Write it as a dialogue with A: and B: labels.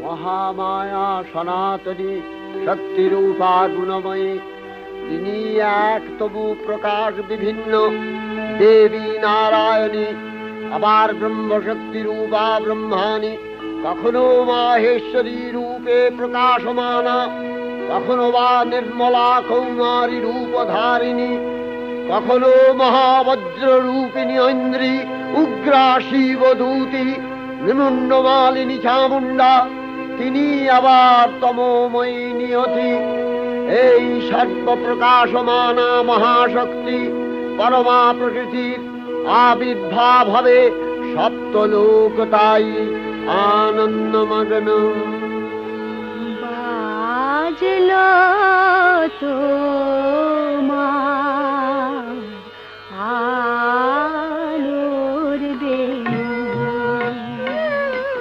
A: মহামায়া সনাতনী শক্তিরূপা গুণময়ী, তিনি এক তবু প্রকাশ বিভিন্ন দেবী নারায়ণী, আবার ব্রহ্মশক্তি রূপা ব্রহ্মাণী, কখনো মাহেশ্বরী রূপে প্রকাশমানা, কখনো বা নির্মলা কৌমারী রূপধারিণী, কখনো মহাবজ্র রূপিণী ঐন্দ্রী, উগ্রা শিবদূতি, নিমুন্ডমালিনী চামুণ্ডা, তিনি আবার তমোময়ী নিয়তি। এই সর্বপ্রকাশমানা মহাশক্তি পরমা প্রকৃতির আবির্ভাব হবে সপ্তলোক, তাই আনন্দমগ্ন।
B: বাজলো তোমার